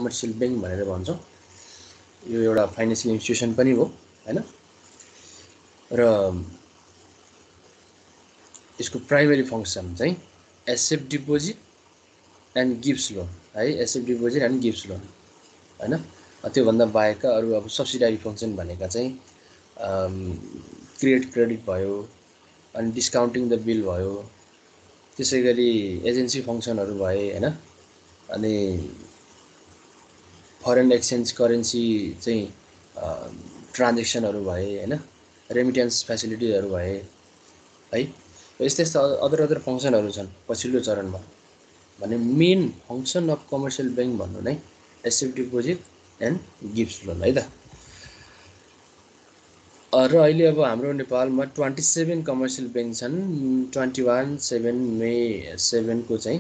Commercial bank भनेर भन्छौँ। यो एउटा फाइनेन्सियल इन्स्टिट्युसन पनि हो हैन। र यसको प्राइमरी फङ्सन चाहिँ accept deposit and gives loan है, accept deposit and gives loan हैन। त्योभन्दा बाहेकका अरू अब सब्सिडारी फङ्सन भनेका चाहिँ क्रेडिट भयो, अनि डिस्काउन्टिङ द बिल भयो, त्यसै गरी एजेन्सी फङ्सनहरू भए हैन, अनि फरेन एक्सचेन्ज करेन्सी चाहिँ ट्रान्जेक्सनहरू भए हैन, रेमिटेन्स फेसिलिटीहरू भए है। यस्तै यस्तो अदर फङ्सनहरू छन् पछिल्लो चरणमा। भने main function of commercial bank भन्नु नै asset deposit and gives loan है त। र अहिले अब हाम्रो नेपालमा 27 कमर्सियल बैंक छन्। 21 मे 7 को चाहिँ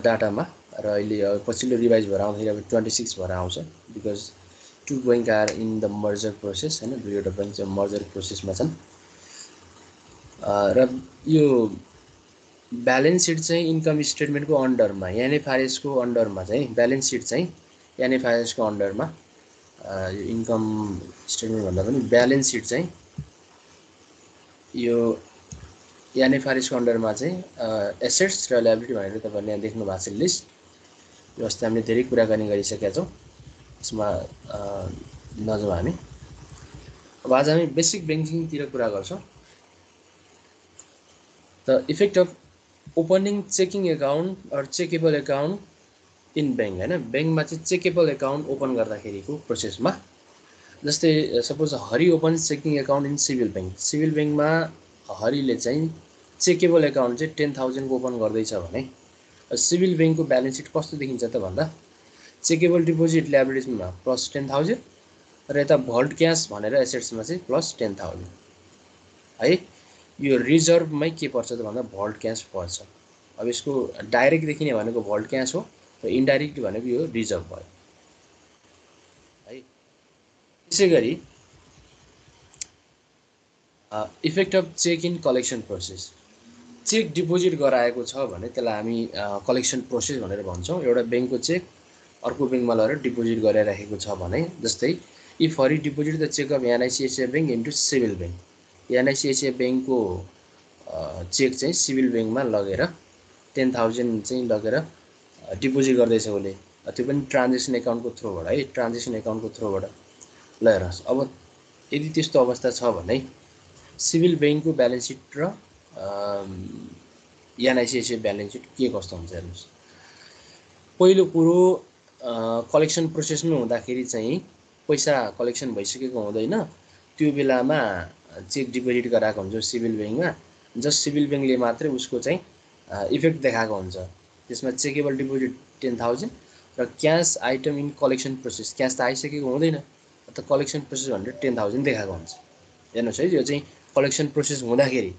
डाटामा, र अहिले पछिल्लो रिभाइज भएर आउँदाखेरि अब 26 भएर आउँछ, because 2 bank are in the merger process हैन। दुईवटा बैंक चाहिँ मर्जर प्रोसेसमा छन्। र यो ब्यालेन्स सिट चाहिँ इन्कम स्टेटमेन्टको अन्डरमा, एनएफआरएसको अन्डरमा चाहिँ ब्यालेन्स सिट चाहिँ एनएफआरएसको अन्डरमा, यो इन्कम स्टेटमेन्ट भन्दा पनि ब्यालेन्स सिट चाहिँ यो एनएफआरएसको अन्डरमा चाहिँ एसेट्स र लायबिलिटी भनेर तपाईँहरूले यहाँ देख्नु भएको छ लिस्ट। यो अस्ति हामीले धेरै कुराकानी गरिसकेका छौँ, यसमा नजाउँ हामी। अब आज हामी बेसिक ब्याङ्किङतिर कुरा गर्छौँ। The effect of opening checking account or checkable account in bank हैन। बैंकमा चाहिँ चेकेबल एकाउन्ट ओपन गर्दाखेरिको प्रोसेसमा, जस्तै suppose Hari open checking account in Civil Bank. Civil बैंकमा हरिले चाहिँ चेकेबल एकाउन्ट चाहिँ 10,000 को ओपन गर्दैछ भने सिभिल बैंकको ब्यालेन्स सिट कस्तो देखिन्छ त भन्दा चेकेबल डिपोजिट लायबिलिटिजमा प्लस 10,000 र यता भल्ट क्यास भनेर एसेट्समा चाहिँ प्लस 10,000 है। यो रिजर्भमै के पर्छ त भन्दा भल्ट क्यास पर्छ। अब यसको डाइरेक्ट देखिने भनेको भल्ट क्यास हो, र इन्डाइरेक्ट भनेको यो रिजर्भ भयो है। त्यसै गरी effect of cheque in collection process. Cheque deposit गराएको छ भने त्यसलाई हामी कलेक्सन प्रोसेस भनेर भन्छौँ। एउटा बैंकको चेक अर्को बैंकमा लगेर डिपोजिट गरिराखेको छ भने, जस्तै if Hari deposit the cheque of NIC Asia bank into Civil Bank, NIC Asia बैंकको चेक चाहिँ सिभिल बैंकमा लगेर 10,000 चाहिँ लगेर डिपोजिट गर्दैछ उसले, त्यो पनि ट्रान्जेक्सन एकाउन्टको थ्रुबाट है, ट्रान्जेक्सन एकाउन्टको थ्रुबाट लगेर। अब यदि त्यस्तो अवस्था छ भने सिभिल बैंकको ब्यालेन्स सिट र एनआइसिएसआई ब्यालेन्स सिट के कस्तो हुन्छ हेर्नुहोस्। पहिलो कुरो कलेक्सन प्रोसेसमै हुँदाखेरि चाहिँ पैसा कलेक्सन भइसकेको हुँदैन, त्यो बेलामा चेक डिपोजिट गराएको हुन्छ सिभिल बैंकमा। जस्ट सिभिल बैंकले मात्रै उसको चाहिँ इफेक्ट देखाएको हुन्छ। त्यसमा चेकेबल डिपोजिट 10,000 र cash item in collection process, cash त आइसकेको हुँदैन, त कलेक्सन प्रोसेस भनेर 10,000 देखाएको हुन्छ। हेर्नुहोस् है, यो चाहिँ कलेक्सन प्रोसेस हुँदाखेरि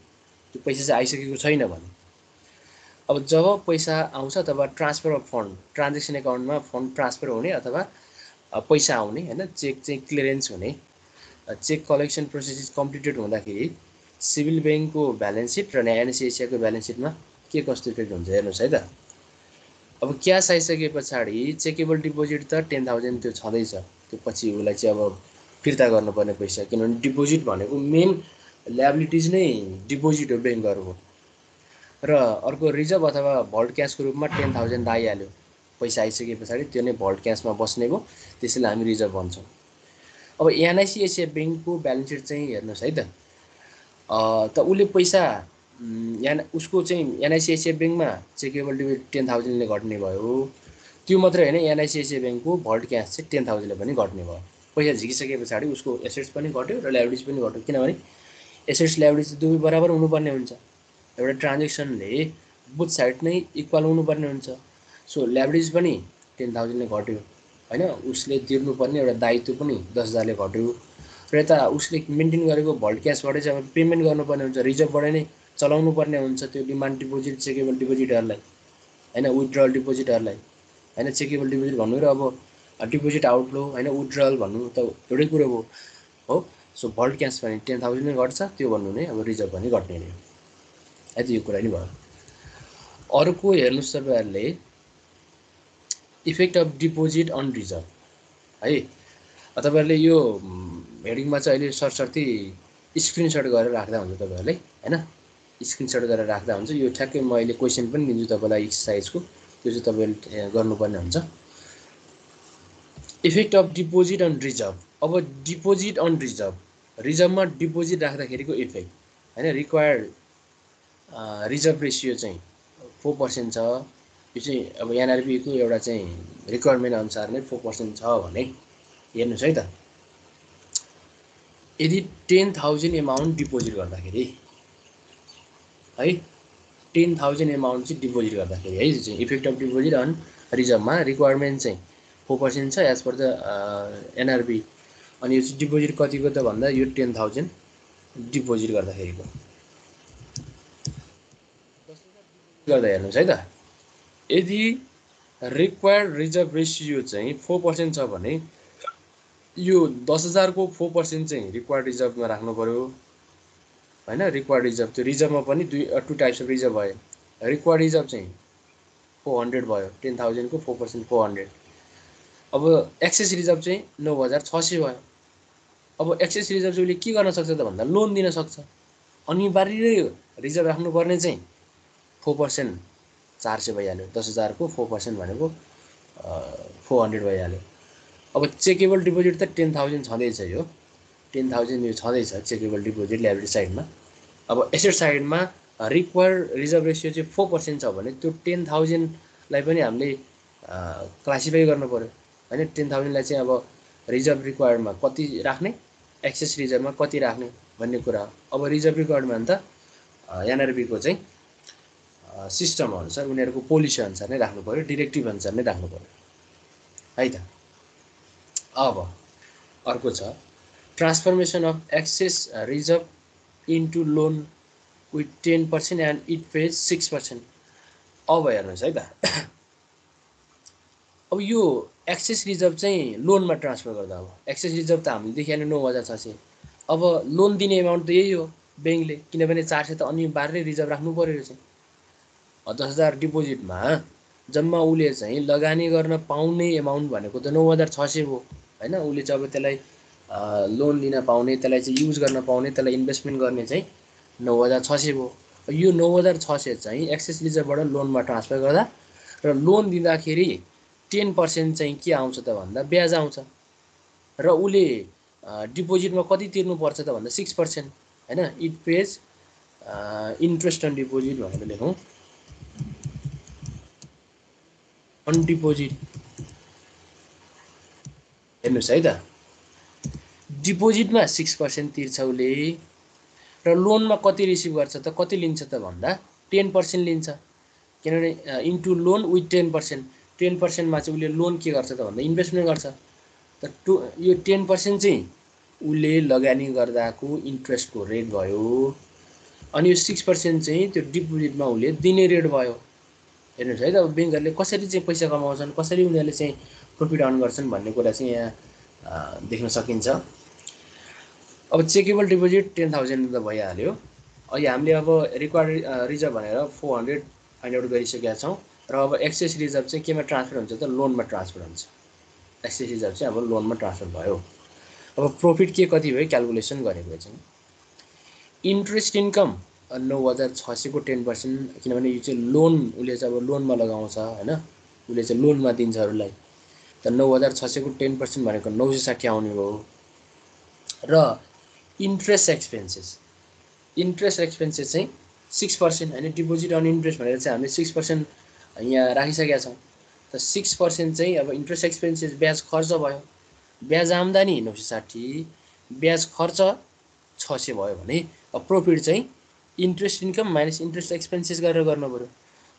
त्यो पैसा चाहिँ आइसकेको छैन भने। अब जब पैसा आउँछ तब ट्रान्सफर अफ फन्ड, ट्रान्जेक्सन एकाउन्टमा फन्ड ट्रान्सफर हुने अथवा पैसा आउने हैन, चेक चाहिँ क्लियरेन्स हुने, cheque collection process is completed हुँदाखेरि सिभिल बैंकको ब्यालेन्स सिट र एनआइसिएसआईको ब्यालेन्स सिटमा के कस्तो इफेक्ट हुन्छ हेर्नुहोस् है त। अब क्यास आइसके पछाडि चेकेबल डिपोजिट त 10,000 त्यो छँदैछ, त्यो पछि उसलाई चाहिँ अब फिर्ता गर्नुपर्ने पैसा, किनभने डिपोजिट भनेको मेन लायबिलिटिज नै डिपोजिट हो बैंकहरूको। र अर्को रिजर्भ अथवा भल्ट क्यासको रूपमा 10,000 आइहाल्यो, पैसा आइसके पछाडि त्यो नै भल्ट क्यासमा बस्ने भयो, त्यसैले हामी रिजर्भ भन्छौँ। अब एनआइसिएसआई बैंकको ब्यालेन्स सिट चाहिँ हेर्नुहोस् है त। त उसले पैसा उसको चाहिँ एनआइसिएसआई बैंकमा चेकेबल डिपोजिट 10,000ले घट्ने भयो। त्यो मात्रै होइन, एनआइसिएसआई बैंकको भल्ट क्यास चाहिँ 10,000ले पनि घट्ने भयो। पैसा झिकिसके पछाडि उसको एसेट्स पनि घट्यो र लायबिलिटिज पनि घट्यो, किनभने एसेट्स लायबिलिटिज दुवै बराबर हुनुपर्ने हुन्छ। एउटा ट्रान्जेक्सनले बुथ साइड नै इक्वल हुनुपर्ने हुन्छ। सो लायबिलिटिज पनि 10,000ले घट्यो हैन, उसले तिर्नुपर्ने एउटा दायित्व पनि 10,000ले घट्यो, र यता उसले मेन्टेन गरेको भल्ट क्यासबाटै चाहिँ अब पेमेन्ट गर्नुपर्ने हुन्छ, रिजर्भबाटै नै चलाउनु पर्ने हुन्छ त्यो डिमान्ड डिपोजिट चेकेबल डिपोजिटहरूलाई हैन, विथड्रल डिपोजिटहरूलाई हैन। चेकेबल डिपोजिट भन्नु र अब डिपोजिट आउटफ्लो हैन, विथड्रल भन्नु त एउटै कुरो हो। सो भल्ट क्यास पनि 10,000 नै घट्छ, त्यो भन्नु नै अब रिजर्भ पनि घट्ने नै हो है, त यो कुरा नि भयो। अर्को हेर्नुहोस् तपाईँहरूले effect of deposit on reserve है। तपाईँहरूले यो हेडिङमा चाहिँ अहिले सरसर्ती स्क्रिनसट गरेर राख्दा हुन्छ तपाईँहरूले हैन, स्क्रिनसट गरेर राख्दा हुन्छ। यो ठ्याक्कै म अहिले क्वेसन पनि दिन्छु तपाईँलाई एक्सर्साइजको, त्यो चाहिँ तपाईँले गर्नुपर्ने हुन्छ। Effect of deposit on reserve. अब डिपोजिट अन रिजर्भ, रिजर्भमा डिपोजिट राख्दाखेरिको इफेक्ट हैन। रिक्वायर्ड रिजर्भ रेसियो चाहिँ 4% छ। यो चाहिँ अब एनआरबीको एउटा चाहिँ रिक्वायरमेन्ट अनुसार नै 4% छ भने हेर्नुहोस् है त, यदि 10,000 एमाउन्ट डिपोजिट गर्दाखेरि है, 10,000 एमाउन्ट चाहिँ डिपोजिट गर्दाखेरि है, चाहिँ इफेक्ट अफ डिपोजिट अन रिजर्भमा रिक्वायरमेन्ट चाहिँ 4% छ एज पर द एनआरबी। अनि यो चाहिँ डिपोजिट कतिको त भन्दा यो 10,000 डिपोजिट गर्दाखेरिको गर्दा हेर्नुहोस् है त, यदि रिक्वायर्ड रिजर्भ रेसियो चाहिँ 4% छ भने यो 10,000 को 4% चाहिँ रिक्वायर्ड रिजर्भमा राख्नु पर्यो हैन। रिक्वायर्ड रिजर्भ, त्यो रिजर्भमा पनि टु टाइप्स अफ रिजर्भ भयो। रिक्वायर्ड रिजर्भ चाहिँ 400 भयो, 10,000 को 4% 400। अब एक्सेस रिजर्भ चाहिँ 9,600 भयो। अब एक्सेस रिजर्भ चाहिँ उसले के गर्न सक्छ त भन्दा लोन दिन सक्छ। अनिवार्य रिजर्भ राख्नुपर्ने चाहिँ 4% 400 भइहाल्यो, 10,000 को 4% भनेको 400 भइहाल्यो। अब चेकेबल डिपोजिट त 10,000 छँदैछ, यो 10,000 यो छँदैछ चेकेबल डिपोजिट ल्याबिलिटी साइडमा। अब एसेट साइडमा रिक्वायर्ड रिजर्भ रेसियो चाहिँ 4% छ भने त्यो 10,000लाई पनि हामीले क्लासिफाई गर्नु पर्यो हैन। 10,000लाई चाहिँ अब रिजर्भ रिक्वायर्डमा कति राख्ने, एक्सेस रिजर्भमा कति राख्ने भन्ने कुरा। अब रिजर्भ रिक्वायर्डमा त एनआरबीको चाहिँ सिस्टम अनुसार उनीहरूको पोलिसी अनुसार नै राख्नु पर्यो, डिरेक्टिभ अनुसार नै राख्नु पर्यो है त। अब अर्को छ transformation of excess reserve into loan with 10% and it pays 6%। अब हेर्नुहोस् है त, अब यो एक्सेस रिजर्भ चाहिँ लोनमा ट्रान्सफर गर्दा, अब एक्सेस रिजर्भ त हामीले देखिहाल्यो 9,600। अब लोन दिने एमाउन्ट त यही हो ब्याङ्कले, किनभने 400 त अनिवार्य रिजर्भ राख्नु पर्यो रहेछ। 10,000 डिपोजिटमा जम्मा उसले चाहिँ लगानी गर्न पाउने एमाउन्ट भनेको त 9,600 हो हैन। उसले चाहिँ अब त्यसलाई लोन लिन पाउने, त्यसलाई चाहिँ युज गर्न पाउने, त्यसलाई इन्भेस्टमेन्ट गर्ने चाहिँ 9,600 हो। यो 9,600 चाहिँ एक्सेस रिजर्भबाट लोनमा ट्रान्सफर गर्दा र लोन दिँदाखेरि 10% चाहिँ के आउँछ त भन्दा ब्याज आउँछ, र उसले डिपोजिटमा कति तिर्नुपर्छ त भन्दा 6% हैन। It pays interest on deposit भनेर लेखौँ, अन डिपोजिट। हेर्नुहोस् है त, डिपोजिटमा 6% तिर्छ उसले, र लोनमा कति रिसिभ गर्छ त, कति लिन्छ त भन्दा 10% लिन्छ। किनभने इन्टु लोन विथ 10%, 10%मा चाहिँ उसले लोन के गर्छ त भन्दा इन्भेस्टमेन्ट गर्छ। त यो 10% चाहिँ उसले लगानी गर्दाको इन्ट्रेस्टको रेट भयो, अनि यो 6% चाहिँ त्यो डिपोजिटमा उसले दिने रेट भयो। हेर्नुहोस् है त, अब ब्याङ्कहरूले कसरी चाहिँ पैसा कमाउँछन्, कसरी उनीहरूले चाहिँ प्रफिट अर्न गर्छन् भन्ने कुरा चाहिँ यहाँ देख्न सकिन्छ। अब चेकेबल डिपोजिट 10,000 त भइहाल्यो। अहिले हामीले अब रिक्वायर्ड रिजर्भ भनेर 400 फाइन्ड आउट गरिसकेका छौँ, र अब एक्सेस रिजर्भ चाहिँ केमा ट्रान्सफर हुन्छ त लोनमा ट्रान्सफर हुन्छ। एक्सेस रिजर्भ चाहिँ अब लोनमा ट्रान्सफर भयो। अब प्रफिट के कति भयो क्यालकुलेसन गरेको चाहिँ इन्ट्रेस्ट इन्कम 9,600 को 10%, किनभने यो चाहिँ लोन उसले चाहिँ अब लोनमा लगाउँछ हैन, उसले चाहिँ लोनमा दिन्छ अरूलाई। त 9,600 को 10% भनेको 960 आउने भयो। र इन्ट्रेस्ट एक्सपेन्सेस, इन्ट्रेस्ट एक्सपेन्सेस चाहिँ 6% हैन। डिपोजिट अन इन्ट्रेस्ट भनेर चाहिँ हामीले 6% यहाँ राखिसकेका छौँ। त 6% चाहिँ अब इन्ट्रेस्ट एक्सपेन्सेस ब्याज खर्च भयो। ब्याज आम्दानी 960, ब्याज खर्च 600 भयो भने अब प्रफिट चाहिँ interest income minus interest expenses गरेर गर्नु पऱ्यो।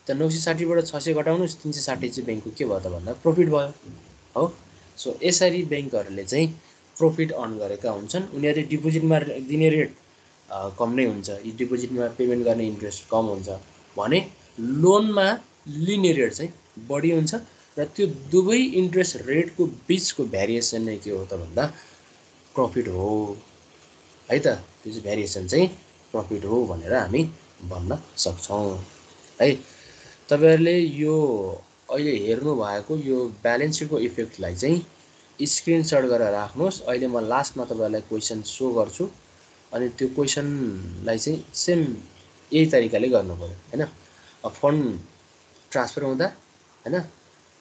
त 960बाट 600 घटाउनुहोस्, 360 चाहिँ ब्याङ्कको के भयो त भन्दा प्रफिट भयो हो। सो यसरी ब्याङ्कहरूले चाहिँ प्रफिट अर्न गरेका हुन्छन्। उनीहरूले डिपोजिटमा दिने रेट कम नै हुन्छ, डिपोजिटमा पेमेन्ट गर्ने इन्ट्रेस्ट कम हुन्छ भने लोनमा लिने रेट चाहिँ बढी हुन्छ, र त्यो दुवै इन्ट्रेस्ट रेटको बिचको भेरिएसन नै के हो त भन्दा प्रफिट हो है त। त्यो चाहिँ भेरिएसन चाहिँ प्रफिट हो भनेर हामी भन्न सक्छौँ है। तपाईँहरूले यो अहिले हेर्नु भएको यो ब्यालेन्स सिटको इफेक्टलाई चाहिँ स्क्रिनशट गरेर राख्नुहोस्। अहिले म लास्टमा तपाईँहरूलाई क्वेसन सो गर्छु अनि त्यो क्वेसनलाई चाहिँ सेम यही तरिकाले गर्नु पर्यो हैन। फन्ड ट्रान्सफर हुँदा हैन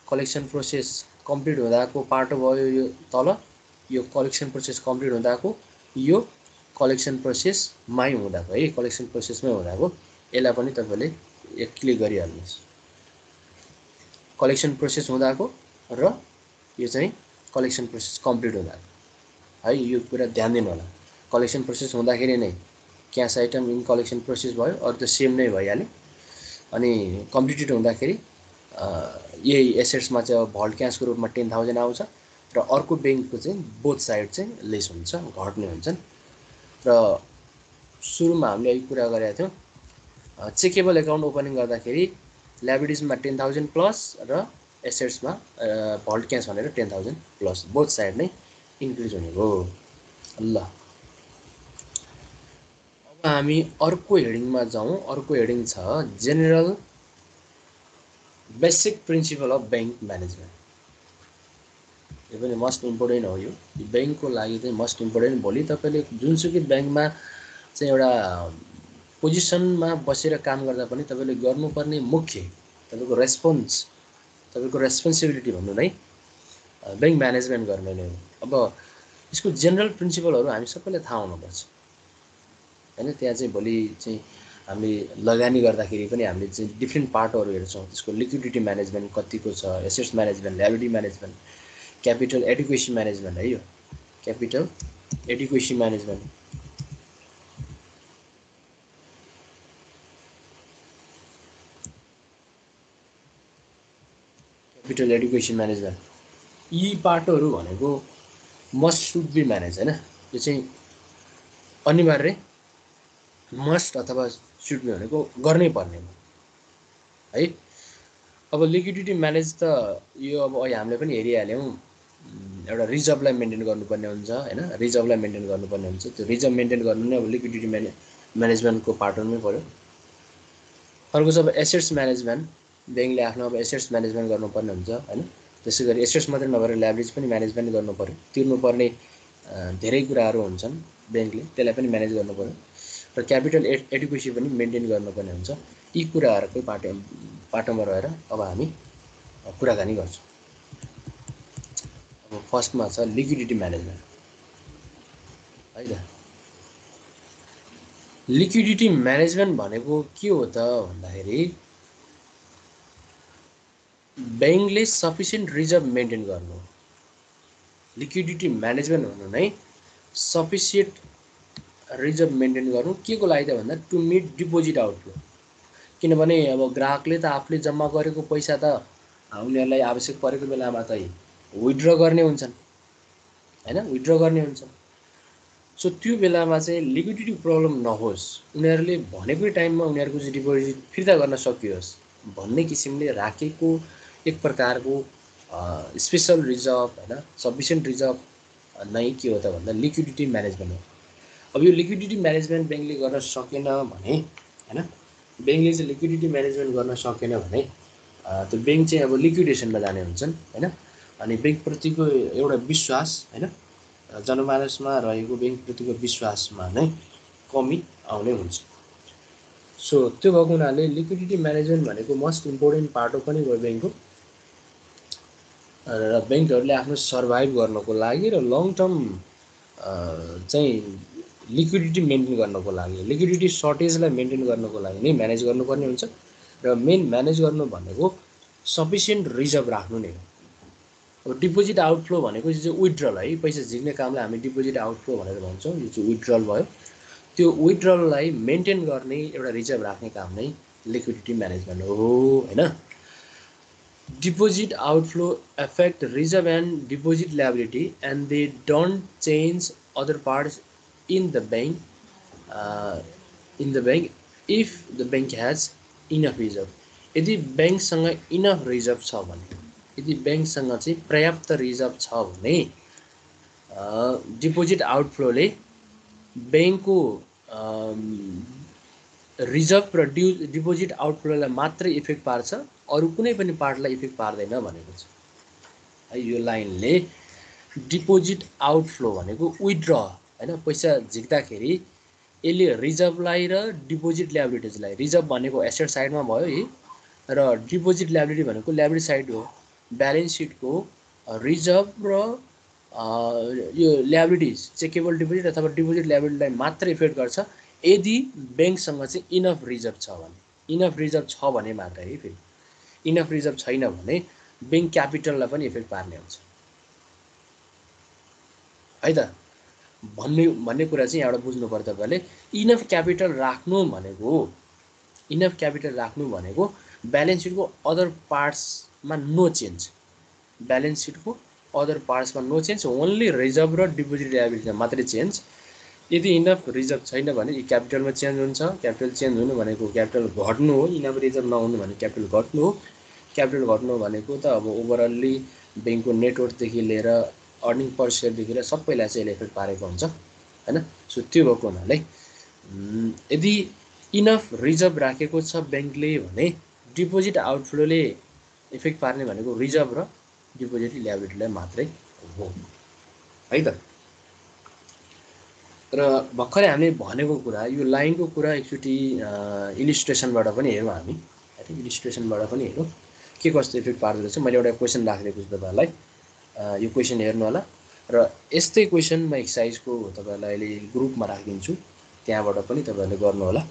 कलेक्सन प्रोसेस कम्प्लिट हुँदाको पार्ट भयो यो तल, यो कलेक्सन प्रोसेस कम्प्लिट हुँदाको, यो कलेक्सन प्रोसेसमै हुँदाको है, कलेक्सन प्रोसेसमै हुँदाको, यसलाई पनि तपाईँले एक क्लिक गरिहाल्नुहोस्। कलेक्सन प्रोसेस हुँदाको र यो चाहिँ कलेक्सन प्रोसेस कम्प्लिट हुँदाको है, यो कुरा ध्यान दिनु होला। कलेक्सन प्रोसेस हुँदाखेरि नै cash item in collection process भयो, अरू त सेम नै भइहाल्यो। अनि कम्प्लिटेड हुँदाखेरि यही एसेट्समा चाहिँ भल्ट क्यासको रूपमा 10,000 आउँछ र अर्को ब्याङ्कको चाहिँ बोथ साइड चाहिँ लेस हुन्छ, घट्ने हुन्छन्। र सुरुमा हामीले यो कुरा गरेका थियौँ, चेकेबल एकाउन्ट ओपनिङ गर्दाखेरि ल्याबिलिटिजमा 10,000 प्लस र एसेट्समा भल्ट क्यास भनेर 10,000 प्लस, बोथ साइड नै इन्क्रिज हुने हो। ल अब हामी अर्को हेडिङमा जाउँ। अर्को हेडिङ छ general basic principle of bank management. यो पनि मस्ट इम्पोर्टेन्ट हो। यो ब्याङ्कको लागि चाहिँ मस्ट इम्पोर्टेन्ट। भोलि तपाईँले जुनसुकै ब्याङ्कमा चाहिँ एउटा पोजिसनमा बसेर काम गर्दा पनि तपाईँले गर्नुपर्ने मुख्य तपाईँको रेस्पोन्सिबिलिटी भन्नु नै ब्याङ्क म्यानेजमेन्ट गर्ने नै हो। अब यसको जेनरल प्रिन्सिपलहरू हामी सबैलाई थाहा हुनुपर्छ हैन। त्यहाँ चाहिँ भोलि चाहिँ हामीले लगानी गर्दाखेरि पनि हामीले चाहिँ डिफ्रेन्ट पार्टहरू हेर्छौँ। त्यसको लिक्विडिटी म्यानेजमेन्ट कतिको छ, assets management, liability management, capital adequacy management है। यो capital adequacy management, capital education management, यी पार्टहरू भनेको मस्ट सुड बी म्यानेज हैन। यो चाहिँ अनिवार्य मस्ट अथवा सुड बी भनेको गर्नै पर्ने है। अब लिक्विडिटी म्यानेज त यो अब अहिले हामीले पनि हेरिहाल्यौँ, एउटा रिजर्भलाई मेन्टेन गर्नुपर्ने हुन्छ हैन। रिजर्भलाई मेन्टेन गर्नुपर्ने हुन्छ। त्यो रिजर्भ मेन्टेन गर्नु नै अब लिक्विडिटी म्यानेजमेन्टको पार्टमै पर्यो। अर्को छ अब एसेट्स म्यानेजमेन्ट। ब्याङ्कले आफ्नो अब एसेट्स म्यानेजमेन्ट गर्नुपर्ने हुन्छ हैन। त्यसै गरी एसेट्स मात्रै नभएर ल्याबिलिटिज पनि म्यानेजमेन्ट गर्नु पर्यो। तिर्नुपर्ने धेरै कुराहरू हुन्छन् ब्याङ्कले, त्यसलाई पनि म्यानेज गर्नु पर्यो। र क्यापिटल एडुकेसी पनि मेन्टेन गर्नुपर्ने हुन्छ। यी कुराहरूकै पाटोमा रहेर अब हामी कुराकानी गर्छौँ। अब फर्स्टमा छ लिक्विडिटी म्यानेजमेन्ट है त। लिक्विडिटी म्यानेजमेन्ट भनेको के हो त भन्दाखेरि ब्याङ्कले सफिसियन्ट रिजर्भ मेन्टेन गर्नु। लिक्विडिटी म्यानेजमेन्ट भन्नु नै सफिसियन्ट रिजर्भ मेन्टेन गर्नु। के को लागि त भन्दा टु मिट डिपोजिट आउटफ्लो। किनभने अब ग्राहकले त आफूले जम्मा गरेको पैसा त उनीहरूलाई आवश्यक परेको बेलामा त विथड्र गर्ने हुन्छन् हैन, विथड्र गर्ने हुन्छन्। सो त्यो बेलामा चाहिँ लिक्विडिटी प्रब्लम नहोस्, उनीहरूले भनेकै टाइममा उनीहरूको चाहिँ डिपोजिट फिर्ता गर्न सकियोस् भन्ने किसिमले राखेको एक प्रकारको स्पेसल रिजर्भ हैन, सफिसियन्ट रिजर्भ नै के हो त भन्दा लिक्विडिटी म्यानेजमेन्ट हो। अब यो लिक्विडिटी म्यानेजमेन्ट ब्याङ्कले गर्न सकेन भने हैन, ब्याङ्कले चाहिँ लिक्विडिटी म्यानेजमेन्ट गर्न सकेन भने त्यो ब्याङ्क चाहिँ अब लिक्विडेसनमा जाने हुन्छन् हैन। अनि ब्याङ्कप्रतिको एउटा विश्वास हैन, जनमानसमा रहेको ब्याङ्कप्रतिको विश्वासमा नै कमी आउने हुन्छ। सो त्यो भएको हुनाले लिक्विडिटी म्यानेजमेन्ट भनेको मस्ट इम्पोर्टेन्ट पार्ट हो पनि भयो ब्याङ्कको। र ब्याङ्कहरूले आफ्नो सर्भाइभ गर्नको लागि र लङ टर्म चाहिँ लिक्विडिटी मेन्टेन गर्नको लागि, लिक्विडिटी सर्टेजलाई मेन्टेन गर्नको लागि नै म्यानेज गर्नुपर्ने हुन्छ। र मेन म्यानेज गर्नु भनेको सफिसियन्ट रिजर्भ राख्नु नै हो। अब डिपोजिट आउटफ्लो भनेको चाहिँ विथड्रल है, पैसा झिक्ने कामलाई हामी डिपोजिट आउटफ्लो भनेर भन्छौँ। यो चाहिँ विथड्रल भयो। त्यो विथड्रललाई मेन्टेन गर्ने एउटा रिजर्भ राख्ने काम नै लिक्विडिटी म्यानेजमेन्ट हो हैन। Deposit outflow affect reserve and deposit liability and they don't change other parts in the bank if the bank has enough reserve. यदि ब्याङ्कसँग इनफ रिजर्भ छ भने, यदि ब्याङ्कसँग चाहिँ पर्याप्त रिजर्भ छ भने डिपोजिट आउटफ्लोले ब्याङ्कको रिजर्भ र डिपोजिट आउटफ्लोलाई मात्रै इफेक्ट पार्छ, अरू कुनै पनि पार्टलाई इफेक्ट पार्दैन भनेको छ है। यो लाइनले डिपोजिट आउटफ्लो भनेको विथड्र हैन, पैसा झिक्दाखेरि यसले रिजर्भलाई र डिपोजिट ल्याबिलिटिजलाई, रिजर्भ भनेको एसेट साइडमा भयो है, र डिपोजिट ल्याबिलिटी भनेको ल्याबिलिटी साइड हो। ब्यालेन्स सिटको रिजर्भ र यो ल्याबिलिटिज चेकेबल डिपोजिट अथवा डिपोजिट ल्याबिलिटीलाई मात्र इफेक्ट गर्छ यदि ब्याङ्कसँग चाहिँ इनफ रिजर्भ छ भने। इनफ रिजर्भ छ भने मात्रै है। फेरि इनफ रिजर्भ छैन भने ब्याङ्क क्यापिटललाई पनि इफेक्ट पार्ने हुन्छ है त। भन्ने कुरा चाहिँ यहाँबाट बुझ्नु पर्छ तपाईँले। इनफ क्यापिटल राख्नु भनेको, इनफ क्यापिटल राख्नु भनेको ब्यालेन्स सिटको अदर पार्ट्समा नो चेन्ज, ब्यालेन्स सिटको अदर पार्ट्समा नो चेन्ज, ओन्ली रिजर्भ र डिपोजिट ल्याबिलिटीमा मात्रै चेन्ज। यदि इनफ रिजर्भ छैन भने यी क्यापिटलमा चेन्ज हुन्छ। क्यापिटल चेन्ज हुनु भनेको क्यापिटल घट्नु हो, इनफ रिजर्भ नहुनु भने क्यापिटल घट्नु हो। क्यापिटल घट्नु भनेको त अब ओभरअल्ली ब्याङ्कको नेटवर्कदेखि लिएर अर्निङ पर सेयरदेखि लिएर सबैलाई चाहिँ यसले इफेक्ट पारेको हुन्छ हैन। सो त्यो भएको हुनाले यदि इनफ रिजर्भ राखेको छ ब्याङ्कले भने डिपोजिट आउटफ्लोले इफेक्ट पार्ने भनेको रिजर्भ र डिपोजिट ल्याबिलिटीलाई मात्रै हो है त। र भर्खरै हामीले भनेको कुरा, यो लाइनको कुरा एकचोटि इलिस्ट्रेसनबाट पनि हेरौँ हामी है। इलिस्ट्रेसनबाट पनि हेरौँ के कस्तो इफेक्ट पार्दो रहेछ। मैले एउटा क्वेसन राखिदिएको छु तपाईँहरूलाई, यो क्वेसन हेर्नु होला। र यस्तै क्वेसन म एक्सर्साइजको तपाईँहरूलाई अहिले ग्रुपमा राखिदिन्छु, त्यहाँबाट पनि तपाईँहरूले गर्नु होला।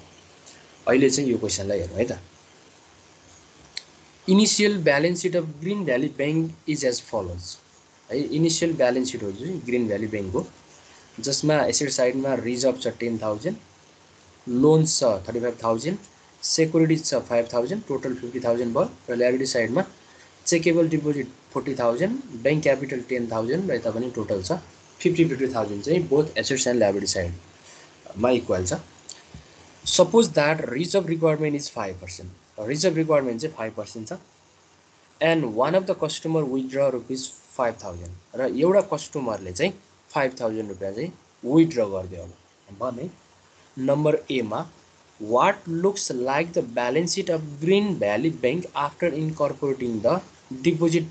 अहिले चाहिँ यो क्वेसनलाई हेरौँ है त। Initial balance sheet of Green Valley Bank is as follows है। इनिसियल ब्यालेन्स सिट हो चाहिँ ग्रिन भ्याली ब्याङ्कको, जसमा एसेट साइडमा रिजर्भ छ 10,000, लोन्स छ 35,000, सेक्युरिटिज छ 5,000, टोटल 50,000 भयो। र ल्याबिलिटी साइडमा चेकेबल डिपोजिट 40,000, ब्याङ्क क्यापिटल 10,000 र यता पनि टोटल छ 50,000 चाहिँ बोथ एसेट्स एन्ड ल्याबिलिटी साइडमा इक्वल छ। Suppose that reserve requirement is 5%, reserve requirement चाहिँ 5% छ। And one of the customer withdraw rupees 5,000, र एउटा कस्टमरले चाहिँ 5,000 रुपियाँ चाहिँ विथड्र गरिदियो भने नम्बर एमा what looks like the balance sheet of Green Valley bank after incorporating the deposit,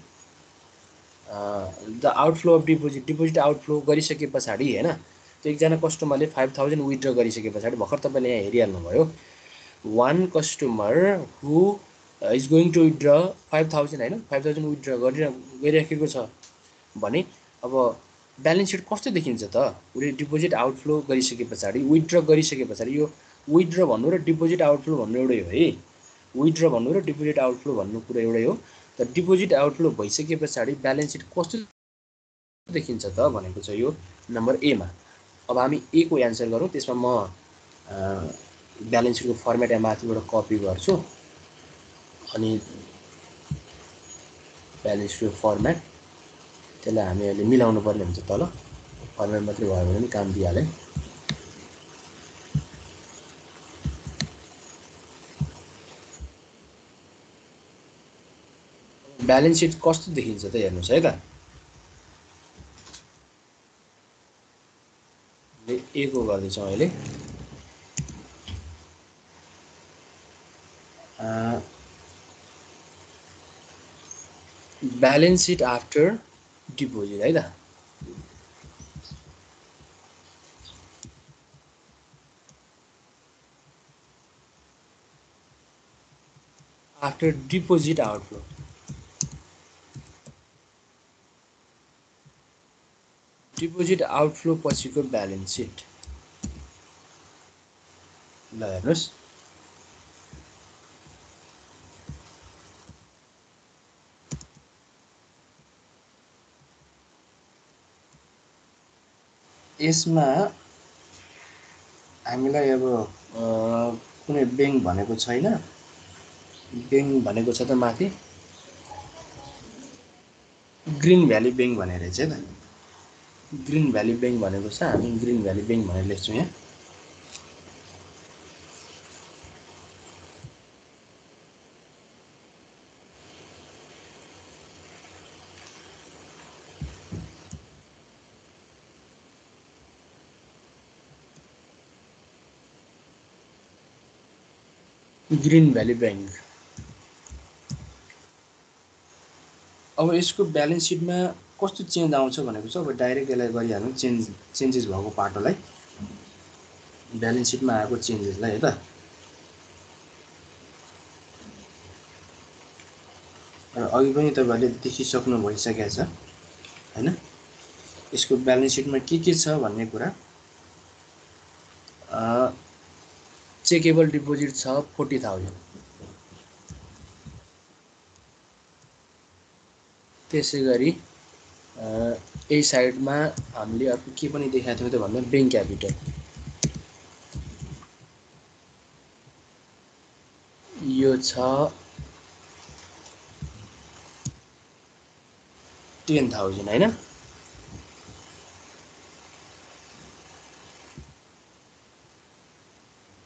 the outflow of deposit, deposit outflow गरिसके पछाडि होइन, त्यो एकजना कस्टमरले 5,000 विथड्र गरिसके पछाडि भर्खर तपाईँले यहाँ हेरिहाल्नुभयो, one customer who is going to withdraw 5,000 होइन, 5,000 विथड्र गरिराखेको छ भने अब ब्यालेन्स सिट कस्तो देखिन्छ त। उसले डिपोजिट आउटफ्लो गरिसके पछाडि, विथड्र गरिसके पछाडि, यो विथड्र भन्नु र डिपोजिट आउटफ्लो भन्नु एउटै हो है। विथड्र भन्नु र डिपोजिट आउटफ्लो भन्नु कुरा एउटै हो। त डिपोजिट आउटफ्लो भइसके पछाडि ब्यालेन्स सिट कस्तो देखिन्छ त भनेको छ यो नम्बर एमा। अब हामी ए को एन्सर गरौँ, त्यसमा म ब्यालेन्स सिटको फर्मेट यहाँ माथिबाट कपी गर्छु अनि ब्यालेन्स सिटको फर्मेट त्यसलाई हामी अहिले मिलाउनु पर्ने हुन्छ। तल फर्मेट मात्रै भयो भने पनि काम दिइहाल्यो। ब्यालेन्स सिट कस्तो देखिन्छ त हेर्नुहोस् है त। ए को गर्दैछौँ अहिले। ब्यालेन्स सिट आफ्टर डिपोजिट है त। After deposit outflow, deposit outflow पछिको ब्यालेन्स सिट। ल हेर्नुहोस्, यसमा हामीलाई अब कुनै ब्याङ्क भनेको छैन। ब्याङ्क भनेको छ त माथि ग्रिन भ्याली ब्याङ्क भनेर चाहिँ त, ग्रिन भ्याली ब्याङ्क भनेको छ। हामी ग्रिन भ्याली ब्याङ्क भनेर लेख्छौँ यहाँ। Green valley bank. अब यसको ब्यालेन्स सिटमा कस्तो चेन्ज आउँछ भनेको छ। अब डाइरेक्ट यसलाई गरिहाल्नु चेन्जेस भएको पाटोलाई, ब्यालेन्स सिटमा आएको चेन्जेसलाई है त। अघि पनि तपाईँहरूले देखिसक्नु भइसकेको छ हैन। यसको ब्यालेन्स सिटमा के छ भन्ने कुरा। चेकेबल डिपोजिट छ 40,000। त्यसै गरी यही साइडमा हामीले अर्को के पनि देखाएको थियौँ त भन्दा ब्याङ्क क्यापिटल यो छ 10,000 हैन।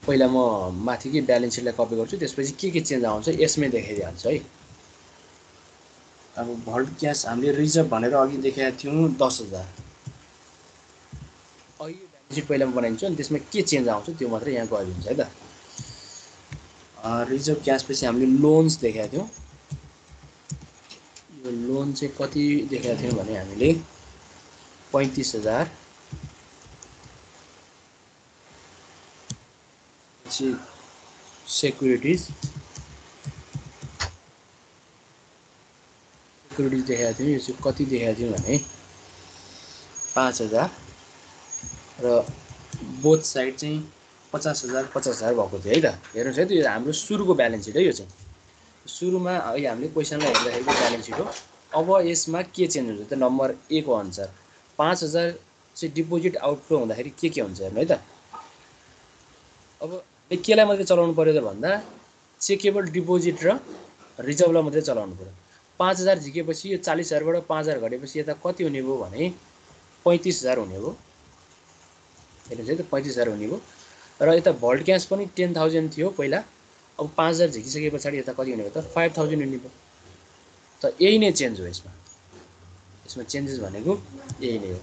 पहिला म माथिकै ब्यालेन्स सिटलाई कपी गर्छु, त्यसपछि के चेन्ज आउँछ यसमै देखाइदिइहाल्छु है। अब भल्ट क्यास हामीले रिजर्भ भनेर अघि देखाएको थियौँ 10,000। अघि ब्यालेन्स सिट पहिला म बनाइदिन्छु अनि त्यसमा के चेन्ज आउँछ त्यो मात्रै यहाँ गरिदिन्छ है त। रिजर्भ क्यासपछि हामीले लोन्स देखाएको थियौँ। यो लोन चाहिँ कति देखाएको थियौँ भने हामीले 35,000। पछि सेक्युरिटिज देखाएको थियौँ। यो चाहिँ कति देखाएको थियौँ भने 5,000 र बोथ साइड चाहिँ 50,000 भएको थियो है त। हेर्नुहोस् है, त्यो हाम्रो सुरुको ब्यालेन्स सिट है। यो चाहिँ सुरुमा अहिले हामीले क्वेसनलाई हेर्दाखेरि ब्यालेन्स सिट हो। अब यसमा के चेन्ज हुन्छ त नम्बर ए को अनुसार 5,000 चाहिँ डिपोजिट आउटफ्लो हुँदाखेरि के हुन्छ हेर्नु है त। अब केलाई मात्रै चलाउनु पर्यो त भन्दा चेकेबल डिपोजिट र रिजर्भलाई मात्रै चलाउनु पर्यो। 5,000 झिकेपछि यो 40,000बाट 5,000 घटेपछि यता कति हुने भयो भने 35,000 हुने भयो। हेर्नुहोस् है त 35,000 हुने भयो। र यता भल्ट क्यास पनि 10,000 थियो पहिला। अब 5,000 झिकिसके पछाडि यता कति हुने भयो त 5,000 हुने भयो। त यही नै चेन्ज हो यसमा चेन्जेस भनेको यही नै हो।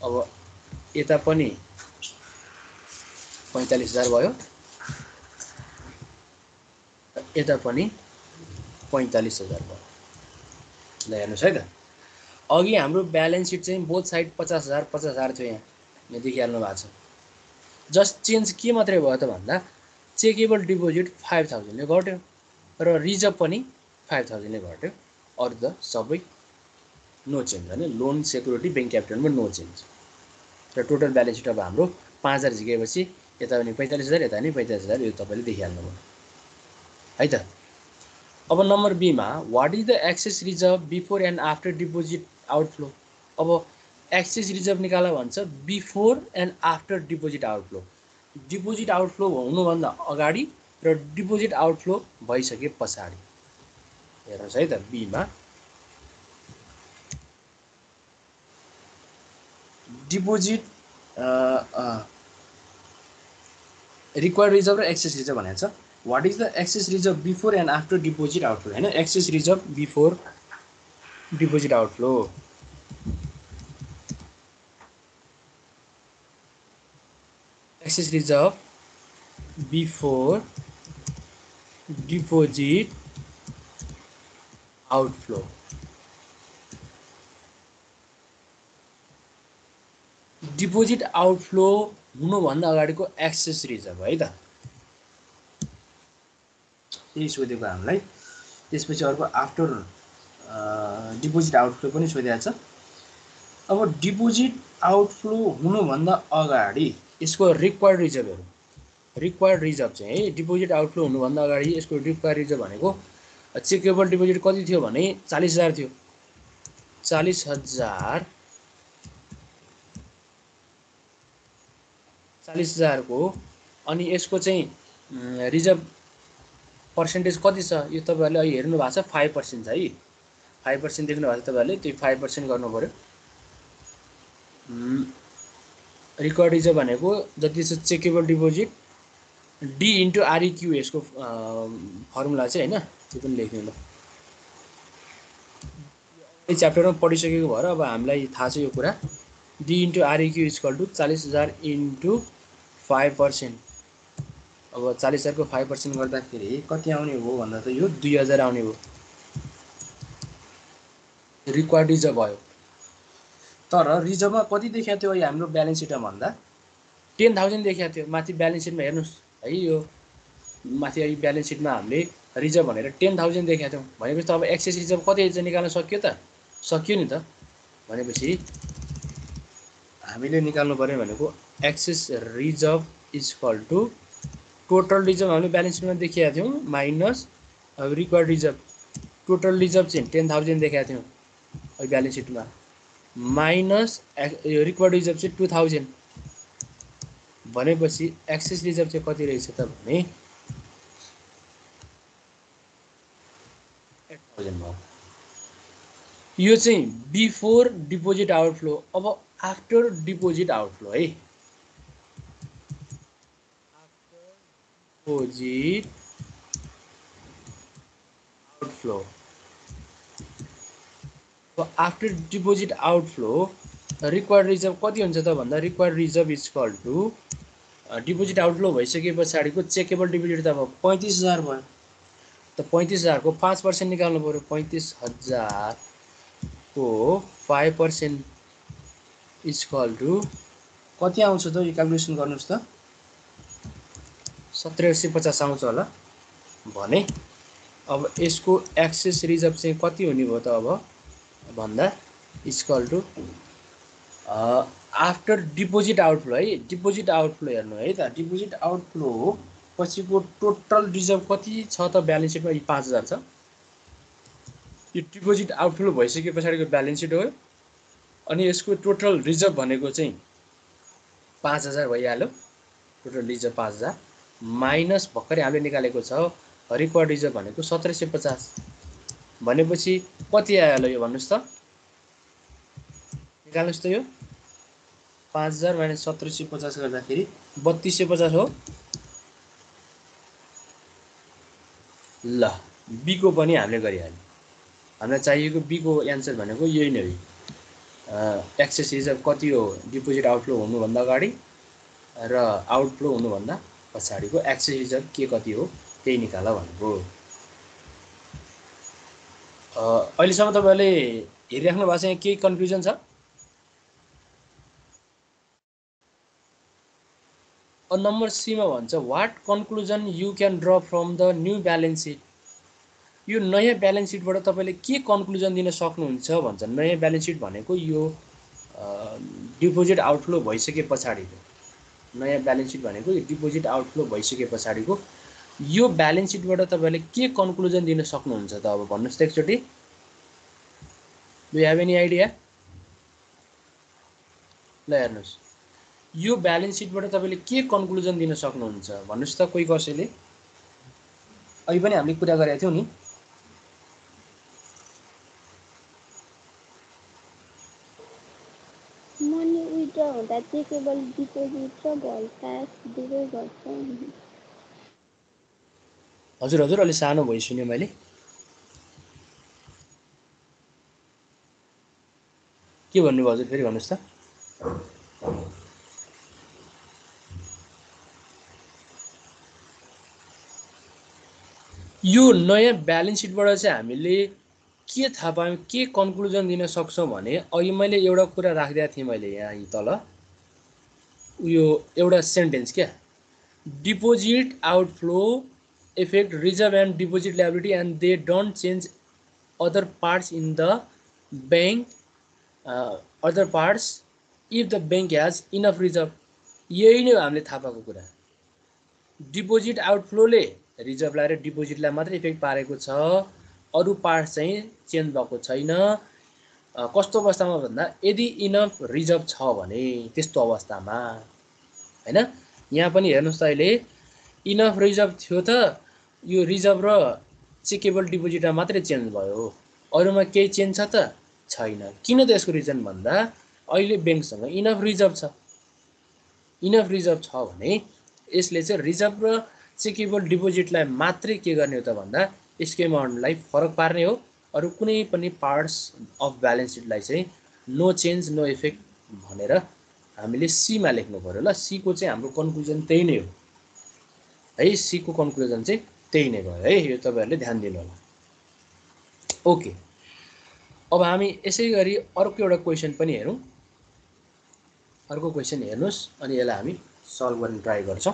अब यता पनि 45,000 भयो, यता पनि 45,000 भयो। ल हेर्नुहोस् है त, अघि हाम्रो ब्यालेन्स सिट चाहिँ बोथ साइड 50,000 थियो। यहाँ देखिहाल्नु भएको छ। जस्ट चेन्ज के मात्रै भयो त भन्दा चेकेबल डिपोजिट 5,000ले घट्यो र रिजर्भ पनि 5,000ले घट्यो। अरू त सबै नो चेन्ज होइन। लोन सेक्युरिटी ब्याङ्क क्यापिटलमा नो चेन्ज। र टोटल ब्यालेन्स सिट अब हाम्रो 5,000 झिकेपछि यता पनि 45,000 यता पनि 45,000 यो तपाईँले देखिहाल्नुभयो है त। अब नम्बर बीमा what is the excess reserve before and after deposit outflow. अब एक्सेस रिजर्भ निकाला भन्छ before and after deposit outflow. Deposit outflow हुनुभन्दा अगाडि र डिपोजिट आउटफ्लो भइसके पछाडि। हेर्नुहोस् है त, बीमा डिपोजिट रिक्वायर्ड रिजर्भ र एक्सेस रिजर्भ भनेको छ। What is the excess reserve before and after deposit outflow हैन। Excess reserve before deposit outflow. Excess reserve before deposit outflow. Deposit outflow हुनुभन्दा अगाडिको एक्सेस रिजर्भ है त। यही सोधेको हामीलाई। त्यसपछि अर्को आफ्टर डिपोजिट आउटफ्लो पनि सोधेको छ। अब डिपोजिट आउटफ्लो हुनुभन्दा अगाडि यसको रिक्वायर्ड रिजर्भहरू, रिक्वायर्ड रिजर्भ चाहिँ है डिपोजिट आउटफ्लो हुनुभन्दा अगाडि यसको रिक्वायर्ड रिजर्भ भनेको चेकेबल डिपोजिट कति थियो भने 40,000 थियो। 40,000 को अनि यसको चाहिँ रिजर्भ पर्सेन्टेज कति छ यो तपाईँहरूले अहिले हेर्नु भएको छ 5% छ है। 5% देख्नु भएको छ तपाईँहरूले, त्यो 5% गर्नु पर्यो। रिक्वायर्ड रिजर्भ भनेको जति छ चेकेबल डिपोजिट डी इन्टु आरइक्यू यसको फर्मुला चाहिँ होइन, त्यो पनि लेख्नु ल। यो च्याप्टरमा पढिसकेको भएर अब हामीलाई थाहा छ यो कुरा। D into REQ equal to 40,000 into 5%। अब 40,000 को 5% गर्दाखेरि कति आउने हो भन्दा त यो 2,000 आउने हो। रिक्वायर्ड रिजर्भ भयो। तर रिजर्भमा कति देखाएको थियो हाम्रो ब्यालेन्स सिटमा भन्दा 10,000 देखाएको थियो। माथि ब्यालेन्स सिटमा हेर्नुहोस् है, यो माथि अहिले ब्यालेन्स सिटमा हामीले रिजर्भ भनेर 10,000 देखाएको थियौँ। भनेपछि त अब एक्सेस रिजर्भ कति चाहिँ निकाल्न सक्यो त? सक्यो नि त। भनेपछि हामीले निकाल्नु पर्ने भनेको excess reserve is equal to total reserve हामीले ब्यालेन्स सिटमा देखाएको थियौँ माइनस अब रिक्वायर्ड रिजर्भ। टोटल रिजर्भ चाहिँ 10,000 देखाएको थियौँ अहिले ब्यालेन्स सिटमा, माइनस रिक्वायर्ड रिजर्भ चाहिँ 2,000। भनेपछि एक्सेस रिजर्भ चाहिँ कति रहेछ त भने 8,000 भयो। यो चाहिँ बिफोर डिपोजिट आउटफ्लो। अब आफ्टर डिपोजिट आउटफ्लो है, डिपोजिट आउटफ्लो। अब after deposit outflow required reserve कति हुन्छ त भन्दा required reserve is equal to deposit outflow भइसके पछाडिको चेकेबल डिपोजिट त अब 35,000 भयो। त 35,000 को 5% निकाल्नु पर्यो। 35,000 को 5% इज इक्वल टु कति आउँछ त? यो क्यालकुलेसन गर्नुहोस् त। 1750 आउँछ होला। भने अब यसको एक्सेस रिजर्भ चाहिँ कति हुने भयो त अब भन्दा equal to after deposit outflow है। डिपोजिट आउटफ्लो हेर्नु है त। डिपोजिट आउटफ्लो पछिको टोटल रिजर्भ कति छ त ब्यालेन्स सिटमा? यो 5,000 छ। यो डिपोजिट आउटफ्लो भइसके पछाडिको ब्यालेन्स सिट हो। अनि यसको टोटल रिजर्भ भनेको चाहिँ 5,000 भइहाल्यो। टोटल रिजर्भ 5,000 माइनस भर्खरै हामीले निकालेको छ रिक्वायर्ड रिजर्भ भनेको 1750। भनेपछि कति आयो यो भन्नुहोस् त? निकाल्नुहोस् त। यो 5,000 माइनस 1750 गर्दाखेरि 3250 हो। ल, बीको पनि हामीले गरिहाल्यौँ। हामीलाई चाहिएको बीको एन्सर भनेको यही नै हो। एक्सेस रिजर्भ कति हो डिपोजिट आउटफ्लो हुनुभन्दा अगाडि र आउटफ्लो हुनुभन्दा पछाडिको एक्सेस रिजर्भ के कति हो त्यही निकाल भनेको। अहिलेसम्म तपाईँहरूले हेरिराख्नु भएको छ? यहाँ केही कन्फ्युजन छ? नम्बर सीमा भन्छ what conclusion you can draw from the new balance sheet. यो नयाँ ब्यालेन्स सिटबाट तपाईँले के कन्क्लुजन दिन सक्नुहुन्छ भन्छ। नयाँ ब्यालेन्स सिट भनेको यो डिपोजिट आउटफ्लो भइसके पछाडिको नयाँ ब्यालेन्स सिट भनेको यो डिपोजिट आउटफ्लो भइसके पछाडिको यो ब्यालेन्स सिटबाट तपाईँले के कन्क्लुजन दिन सक्नुहुन्छ त? अब भन्नुहोस् त एकचोटि। Do you have any idea? ल हेर्नुहोस्, यो ब्यालेन्स सिटबाट तपाईँले के कन्क्लुजन दिन सक्नुहुन्छ भन्नुहोस् त कोही कसैले। अहिले पनि हामीले कुरा गरेका थियौँ नि। मनी विथड्र हुँदा चेकेबल डिपोजिट र भल क्यास दुवै गर्छ। हजुर हजुर, अलि सानो भइ सुन्यो मैले। के भन्नुभयो हजुर? फेरि भन्नुहोस् त। यो नयाँ ब्यालेन्स सिटबाट चाहिँ हामीले के थाहा पायौँ, के कन्क्लुजन दिन सक्छौँ भने अहिले मैले एउटा कुरा राखिदिएको थिएँ मैले यहाँ तल उयो एउटा सेन्टेन्स क्या, deposit outflow effect reserve and deposit liability and they don't change other parts in the bank other parts if the bank has enough reserve. यही नै हो हामीले थाहा पाएको कुरा। डिपोजिट आउटफ्लोले रिजर्भलाई र डिपोजिटलाई मात्रै इफेक्ट पारेको छ, अरू पार्ट्स चाहिँ चेन्ज भएको छैन। कस्तो अवस्थामा भन्दा यदि इनफ रिजर्भ छ भने त्यस्तो अवस्थामा हैन। यहाँ पनि हेर्नुहोस् त, अहिले इनफ रिजर्भ थियो त यो रिजर्भ र चेकेबल डिपोजिटमा मात्रै चेन्ज भयो, अरूमा केही चेन्ज छ त छैन। किन त यसको रिजन भन्दा अहिले बैंकसँग इनफ रिजर्भ छ। इनफ रिजर्भ छ भने यसले चाहिँ रिजर्भ र चेकेबल डिपोजिटलाई मात्रै के गर्ने हो त भन्दा यसको एमाउन्टलाई फरक पार्ने हो। अरू कुनै पनि पार्ट्स अफ ब्यालेन्स सिटलाई चाहिँ नो चेन्ज नो इफेक्ट भनेर हामीले सीमा लेख्नु पर्यो। ल, सीको चाहिँ हाम्रो कन्क्लुजन त्यही नै हो है। सी को कन्क्लुजन चाहिँ त्यही नै भयो है, यो तपाईहरुले ध्यान दिनु होला। ओके, अब हामी यसै गरी अर्को एउटा क्वेशन पनि हेरौँ। अर्को क्वेशन हेर्नुस् अनि यसलाई हामी सल्भ गर्न ट्राई गर्छौं।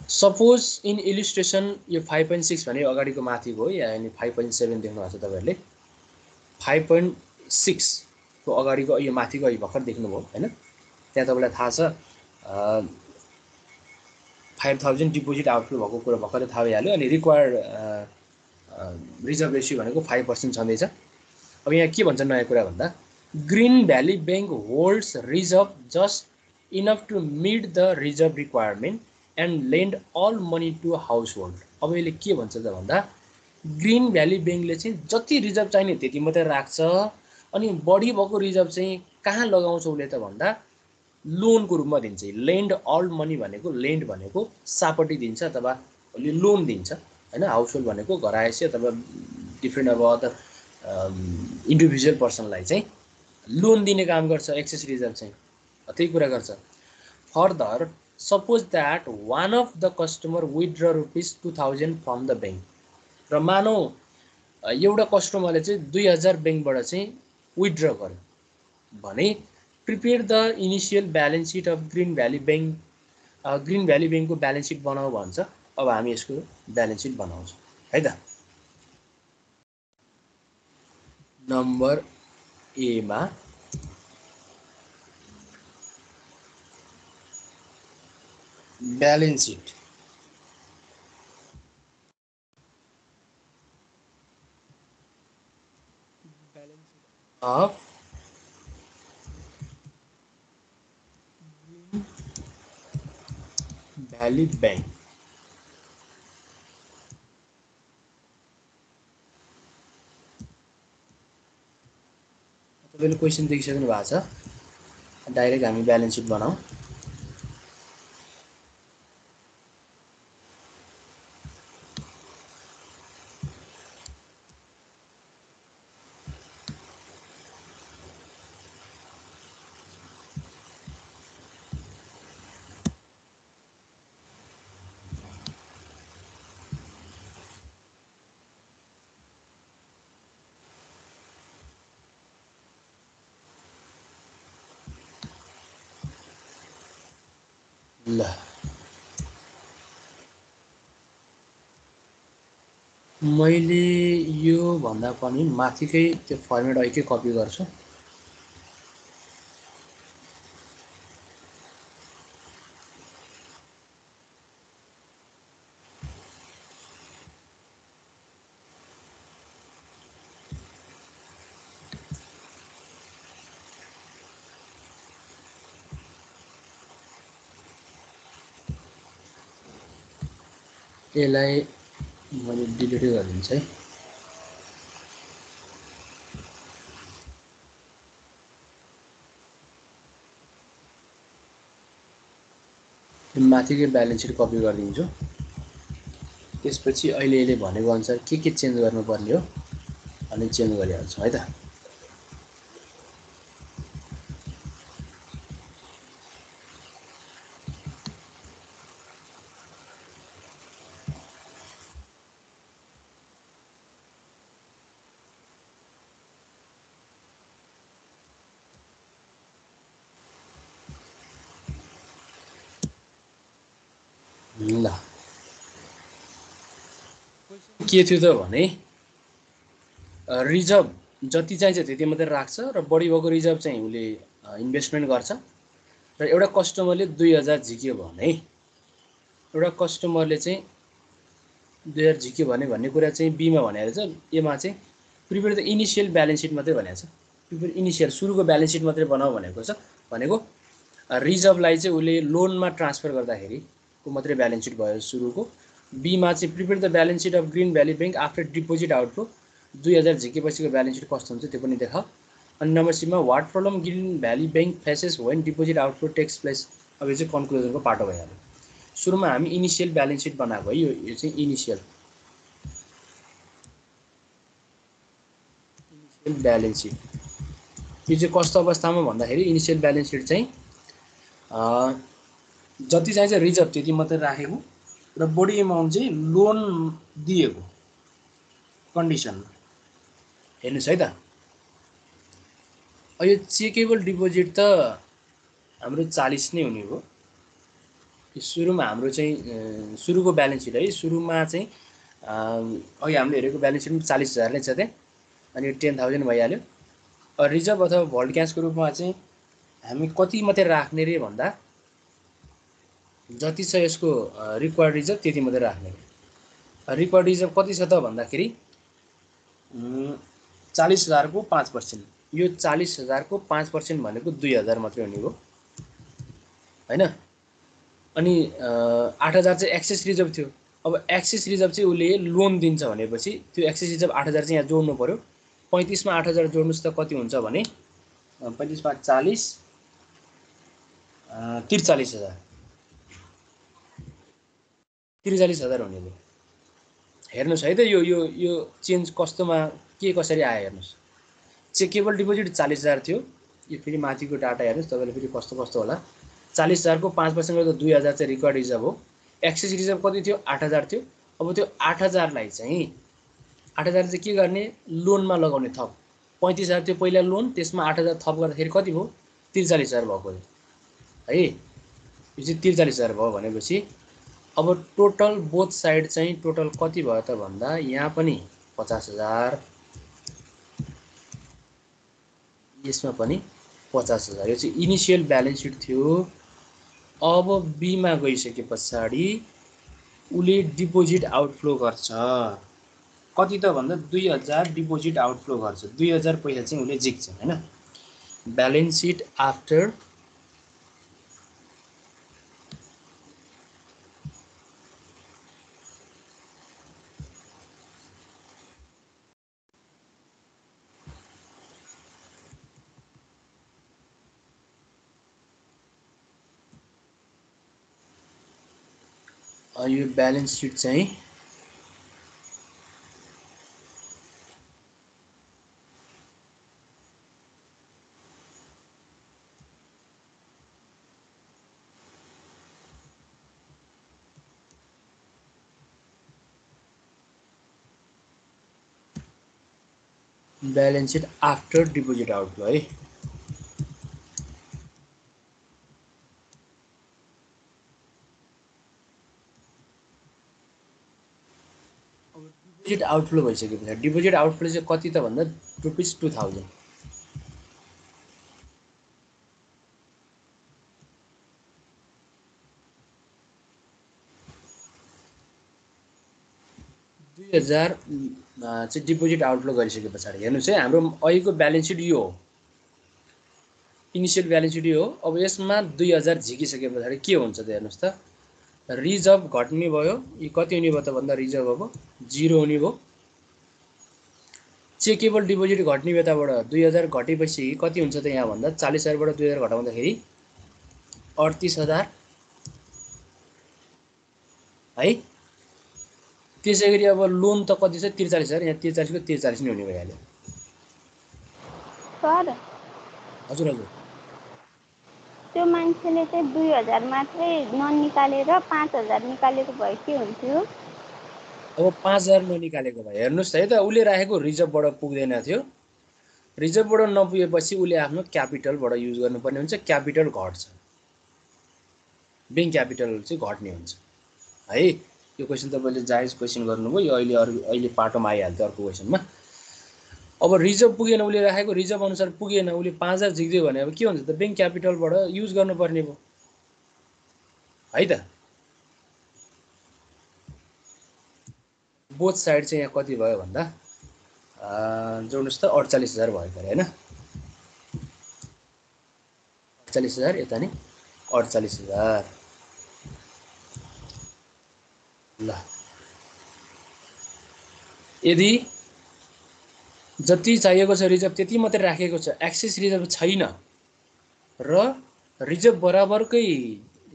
सपोज इन इलिस्ट्रेसन यो 5.6 भने अगाडिको माथिको हो, यानी 5.7 देख्नु भएको छ तपाईहरुले। 5.6 को अगाडिको यो माथिको यो भर्खर देख्नुभयो हैन। त्यहाँ तपाईलाई थाहा छ 5000 डिपोजिट आउटफ्लो भएको कुरा भर्खरै थाहा भइहाल्यो। अनि रिक्वायर्ड रिजर्भ रेशियो भनेको 5% छँदैछ। अब यहाँ के भन्छ नयाँ कुरा भन्दा, Green Valley Bank holds reserve just enough to meet the reserve requirement and lend all money to household. अब यसले के भन्छ त भन्दा, ग्रीन भ्याली बैंकले चाहिँ जति रिजर्भ चाहिने त्यति मात्रै राख्छ, अनि बढी भएको रिजर्भ चाहिँ कहाँ लगाउँछ उसले त भन्दा लोनको रूपमा दिन्छ। लेन्ड अल मनी भनेको, लेन्ड भनेको सापटी दिन्छ अथवा उसले लोन दिन्छ हैन। हाउस होल्ड भनेको घरायसी अथवा डिफ्रेन्ट अब अदर इन्डिभिजुअल पर्सनलाई चाहिँ लोन दिने काम गर्छ एक्सेस रिजर्भ चाहिँ, त्यही कुरा गर्छ। Further suppose that one of the customer withdraw ₹2000 from the bank, र मानौ एउटा कस्टमरले चाहिँ 2000 बैंकबाट चाहिँ विथड्र गर्यो भने prepare the initial balance sheet of Green Valley bank. Green valley बैंकको ब्यालेन्स शीट बनाऊ भन्छ। अब हामी यसको ब्यालेन्स शीट बनाउँछौँ है त। नम्बर ए मा balance sheet of valley bank. तपाईले क्वेशन देखिसक्नु भएको छ। डाइरेक्ट हामी ब्यालेन्स शीट बनाऊ। ल मैले यो भन्दा पनि माथिकै त्यो फर्मेट अहिले कपी गर्छु। यसलाई मैले डिलिट गरिदिन्छु है। माथिकै ब्यालेन्स शीट कपी गरिदिन्छु। त्यसपछि अहिले यसले भनेको अनुसार के चेन्ज गर्नुपर्ने हो अनि चेन्ज गरिहाल्छौँ है त। ल के थियो त भने रिजर्भ जति चाहिन्छ त्यति मात्रै राख्छ र बढी भएको रिजर्भ चाहिँ उसले इन्भेस्टमेन्ट गर्छ। र एउटा कस्टमरले 2000 झिक्यो भने, एउटा कस्टमरले चाहिँ 2000 झिक्यो भने भन्ने कुरा चाहिँ बी मा भनेको छ। ए मा चाहिँ prepare the initial balance sheet मात्रै भनेको छ। प्रिपेयर इनिशियल सुरुको ब्यालेन्स शीट मात्रै बनाऊ भनेको छ। भनेको रिजर्भलाई चाहिँ उसले लोनमा ट्रान्सफर गर्दाखेरि को मात्रै ब्यालेन्स शीट भयो सुरुको। बी मा चाहिँ prepare the balance sheet of Green Valley bank after deposit outflow. 2000 झिकेपछिको ब्यालेन्स शीट कस्तो हुन्छ त्यो पनि देखाऊ। अनि नम्बर सी मा what problem Green Valley bank faces when deposit outflow takes place. अब यो चाहिँ कन्क्लुजनको पाटो भइहाल्यो। सुरुमा हामी इनिशियल ब्यालेन्स शीट बनाएको है। यो चाहिँ इनिशियल ब्यालेन्स शीट। यो चाहिँ कस्तो अवस्थामा भन्दाखेरि इनिशियल ब्यालेन्स शीट चाहिँ जति चाहिन्छ रिजर्भ त्यति मात्रै राखेको र बढी एमाउन्ट चाहिँ लोन दिएको कन्डिसनमा। हेर्नुहोस् है त, यो चेकेबल डिपोजिट त हाम्रो 40 नै हुने हो। सुरुमा हाम्रो चाहिँ सुरुको ब्यालेन्स सिट है, सुरुमा चाहिँ अघि हामीले हेरेको ब्यालेन्स सिटमा 40,000 नै छ त्यहाँ, अनि 10,000 भइहाल्यो। रिजर्भ अथवा भोल्ट क्यासको रूपमा चाहिँ हामी कति मात्रै राख्ने रे भन्दा जति छ यसको रिक्वायर्ड रिजर्भ त्यति मात्रै राख्ने। रिक्वायर्ड रिजर्भ कति छ त भन्दाखेरि 40,000 को 5%। यो 40,000 को 5% भनेको 2,000 मात्रै हुने हो हैन। अनि 8,000 चाहिँ एक्सेस रिजर्भ थियो। अब एक्सेस रिजर्भ चाहिँ उसले लोन दिन्छ भनेपछि त्यो एक्सेस रिजर्भ 8,000 चाहिँ यहाँ जोड्नु पर्यो। 35 मा 8,000 जोड्नुस् त कति हुन्छ भने 35 मा 40 43,000 43,000 हुने हो। हेर्नुस् है त यो यो यो चेन्ज कस्तोमा के कसरी आयो हेर्नुस्। चेकेबल डिपोजिट 40,000 थियो, यो फेरि माथिको डाटा हेर्नुस् तपाईले फेरि कस्तो कस्तो होला। 40,000 को 5% गर्दा 2,000 चाहिँ रिक्वायर्ड रिजर्भ हो। एक्सेस रिजर्भ कति थियो 8,000 थियो। अब त्यो 8,000 लाई चाहिँ 8,000 चाहिँ के गर्ने लोनमा लगाउने थप। 35,000 थियो पहिला लोन, त्यसमा 8,000 थप गर्दाखेरि कति भयो 43,000 भएको है। यो चाहिँ 43,000 भयो भनेपछि अब टोटल बोथ साइड चाहिँ टोटल कति भयो त भन्दा यहाँ पनि 50,000, यसमा पनि 50,000। यो चाहिँ इनिशियल ब्यालेन्स सिट थियो। अब बी मा गइसके पछाडी उले डिपोजिट आउटफ्लो गर्छ। कति त भन्दा 2,000 डिपोजिट आउटफ्लो गर्छ। 2,000 पैसा चाहिँ उले झिक्छ हैन। ब्यालेन्स सिट आफ्टर यो ब्यालेन्स सिट चाहिँ balance seat after deposit outflow है। डिपोजिट आउटफ्लो भइसकेपछि डिपोजिट आउटफ्लो चाहिँ कति त भन्दा ₹2,000। चाहिँ डिपोजिट आउटफ्लो गरिसके पछाडि हेर्नुस् है हाम्रो अहिलेको ब्यालेन्स सिट यो हो, इनिशियल ब्यालेन्स सिट यो हो। अब यसमा 2,000 झिकिसके पछाडि के हुन्छ त हेर्नुस् त, रिजर्भ घट्ने भयो। यो कति हुने भयो त भन्दा रिजर्भ अब 0 हुने भयो। चेकेबल डिपोजिट घट्ने बेताबाट 2,000 घटेपछि कति हुन्छ त यहाँ भन्दा 40,000 बाट 2,000 घटाउँदाखेरि 38,000 है। त्यसैगरी अब लोन त कति छ 43,000, यहाँ 43 को 43 नै हुने भइहाल्यो। सर हजुर हजुर त्यो मान्छेले चाहिँ 2,000 मात्रै ननिकालेर 5,000 निकालेको भए के हुन्थ्यो? अब 5,000 ननिकालेको भए हेर्नुस् है त उले राखेको रिजर्भबाट पुग्दैन थियो। रिजर्भबाट नपुगेपछि उले आफ्नो क्यापिटलबाट युज गर्नुपर्ने हुन्छ। क्यापिटल घट्छ, बैंक क्यापिटल चाहिँ घट्ने हुन्छ है। यो क्वेशन तपाईले जायज क्वेशन गर्नुभयो। यो अहिले पाटोमा आइहाल्छ अर्को क्वेशनमा। अब रिजर्भ पुगेन, उले राखेको रिजर्भ अनुसार पुगेन, उले 5,000 झिक्दियो भने अब के हुन्छ त बैंक क्यापिटलबाट युज गर्नुपर्ने भयो है त। बोथ साइड चाहिँ यहाँ कति भयो भन्दा जोड्नुस् त 48,000 भयो त हैन। 48,000 यता नि 48,000 ल। यदि जति चाहिएको छ रिजर्भ त्यति मात्रै राखेको छ, एक्सेस रिजर्भ छैन र रिजर्भ बराबरकै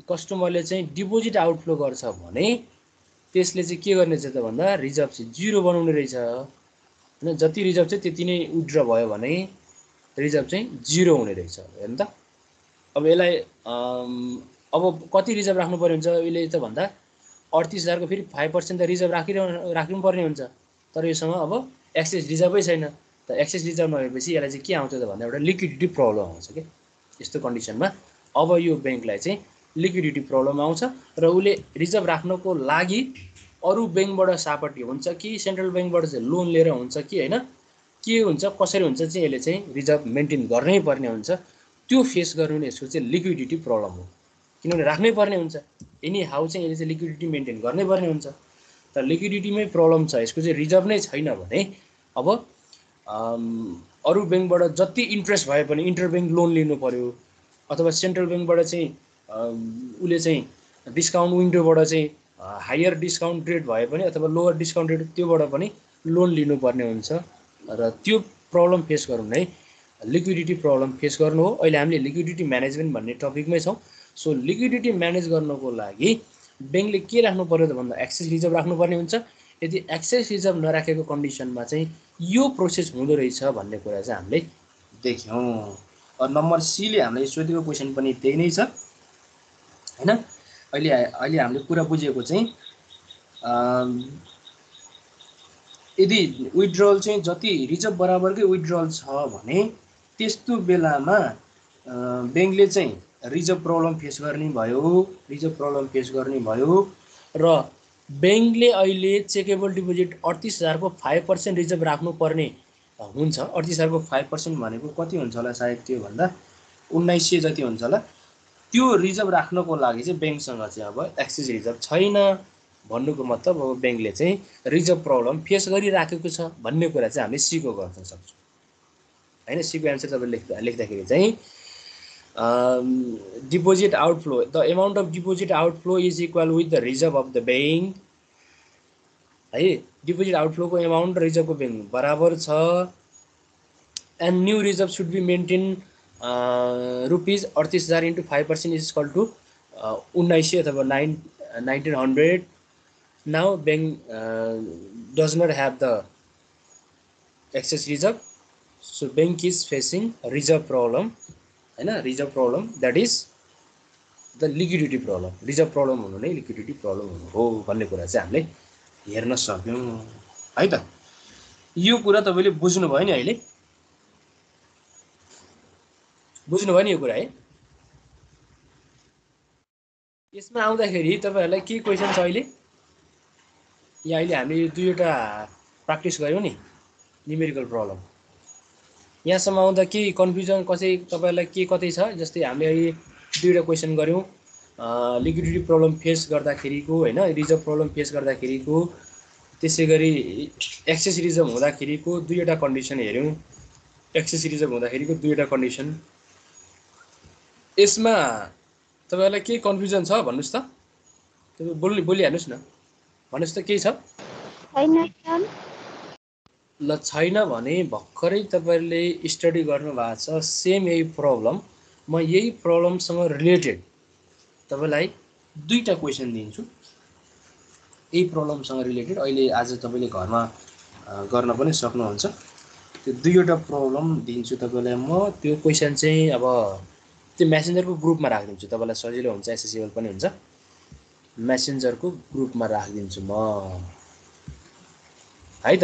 कस्टमरले चाहिँ डिपोजिट आउटफ्लो गर्छ भने त्यसले चाहिँ के गर्ने छ त भन्दा रिजर्भ चाहिँ 0 बनाउने रहेछ हैन। जति रिजर्भ चाहिँ त्यति नै विथड्र भयो भने रिजर्भ चाहिँ 0 हुने रहेछ हेर्नु त। अब यसलाई अब कति रिजर्भ राख्नु पर्ने हुन्छ अहिले त भन्दा 38,000 को फेरि 5% त रिजर्भ राख्नु पर्ने हुन्छ। तर योसँग अब एक्सेस रिजर्भै छैन। त एक्सेस रिजर्भ नभएपछि यसलाई चाहिँ के आउँछ त भन्दा एउटा लिक्विडिटी प्रब्लम आउँछ के। यस्तो कन्डिसनमा अब यो बैंकलाई चाहिँ लिक्विडिटी प्रब्लम आउँछ र उसले रिजर्भ राख्नको लागि अरू बैंकबाट सापटी हुन्छ कि सेन्ट्रल बैंकबाट चाहिँ लोन लिएर हुन्छ कि हैन, के हुन्छ कसरी हुन्छ चाहिँ यसले चाहिँ रिजर्भ मेन्टेन गर्नै पर्ने हुन्छ। त्यो फेस गर्नु नै यसको चाहिँ लिक्विडिटी प्रब्लम हो। किनभने राख्नै पर्ने हुन्छ, एनी हाउ चाहिँ यसले चाहिँ लिक्विडिटी मेन्टेन गर्नै पर्ने हुन्छ। तर लिक्विडिटीमै प्रब्लम छ, यसको चाहिँ रिजर्भ नै छैन भने अब अरू बैंकबाट जति इन्ट्रेस्ट भए पनि इन्टर बैंक लोन लिनु पर्यो, अथवा सेन्ट्रल बैंकबाट चाहिँ उसले चाहिँ डिस्काउन्ट विन्डोबाट चाहिँ हायर डिस्काउन्ट रेट भए पनि अथवा लोवर डिस्काउन्ट रेट त्योबाट पनि लोन लिनुपर्ने हुन्छ। र त्यो प्रब्लम फेस गर्नु नै लिक्विडिटी प्रब्लम फेस गर्नु हो। अहिले हामीले लिक्विडिटी म्यानेजमेन्ट भन्ने टपिकमै छौँ। सो लिक्विडिटी म्यानेज गर्नको लागि बैंकले के राख्नु पर्यो त भन्दा एक्सेस रिजर्भ राख्नुपर्ने हुन्छ। यदि एक्सेस रिजर्भ नराखेको कन्डिसनमा चाहिँ यो प्रोसेस हुँदो रहेछ भन्ने कुरा चाहिँ हामीले देख्यौँ। नम्बर सीले हामीलाई सोधेको क्वेसन पनि त्यही नै छ हैन। अहिले हामीले कुरा बुझेको चाहिँ यदि विथड्रल चाहिँ जति रिजर्भ बराबरकै विथड्रल छ भने त्यस्तो बेलामा बैंकले चाहिँ रिजर्भ प्रब्लम फेस गर्ने भयो र बैंकले अहिले चेकेबल डिपोजिट 38,000 को 5% रिजर्भ राख्नुपर्ने हुन्छ। 38,000 को 5% भनेको कति हुन्छ होला, सायद त्यो भन्दा 1900 जति हुन्छ होला। त्यो रिजर्भ राख्नको लागि चाहिँ बैंकसँग चाहिँ अब एक्सेस रिजर्भ छैन भन्नुको मतलब अब बैंकले चाहिँ रिजर्भ प्रब्लम फेस गरिराखेको छ भन्ने कुरा चाहिँ हामीले सीको गर्न सक्छौँ हैन। सीको एन्सर तपाईले लेख्दाखेरि चाहिँ deposit outflow, the amount of deposit outflow is equal with the reserve of the bank है। डिपोजिट आउटफ्लोको अमाउन्ट रिजर्भको बैंक बराबर छ। And new reserve should be maintain rupees 38,000 into 5% is equal to 1900 अथवा 1900। Now bank does not have the excess reserve, so bank is facing reserve problem हैन। Reserve problem that is the liquidity problem. Reserve problem हुनु नै liquidity problem हुनु हो भन्ने कुरा चाहिँ हामीले हेर्न सक्यौँ है त। यो कुरा तपाईले बुझ्नुभयो नि, अहिले बुझ्नुभयो नि यो कुरा है। यसमा आउँदाखेरि तपाईहरुलाई के क्वेशन छ अहिले? यहाँ अहिले हामीले दुईवटा प्र्याक्टिस गऱ्यौँ नि न्युमेरिकल प्रब्लम। यहाँसम्म आउँदा के कन्फ्युजन कसै तपाईहरुलाई के कतै छ? जस्तै हामीले अहिले दुईवटा क्वेशन गऱ्यौँ लिक्विडिटी प्रब्लम फेस गर्दाखेरिको हैन, रिजर्भ प्रब्लम फेस गर्दाखेरिको, त्यसैगरी एक्सेस रिजर्भ हुँदाखेरिको दुईवटा कन्डिसन हेर्यौँ। एक्सेस रिजर्भ हुँदाखेरिको दुईवटा कन्डिसन। यसमा तपाईहरुलाई के कन्फ्युजन छ भन्नुस् त? तपाई बोलिहाल्नुस् न, भन्नुस् त के छ? छैन सर। ल छैन भने भर्खरै तपाईहरुले स्टडी गर्नु भएको छ सेम यही प्रब्लम। म यही प्रब्लमसँग रिलेटेड तपाईलाई दुईटा क्वेशन दिन्छु। यही प्रब्लमसँग रिलेटेड अहिले आज तपाईले घरमा गर्न पनि सक्नुहुन्छ। त्यो दुईवटा प्रब्लम दिन्छु तपाईलाई म। त्यो क्वेशन चाहिँ अब त्यो मेसेन्जरको ग्रुपमा राखिदिन्छु, तपाईलाई सजिलो हुन्छ, एसेसिबल पनि हुन्छ। मेसेन्जरको ग्रुपमा राखिदिन्छु म है त।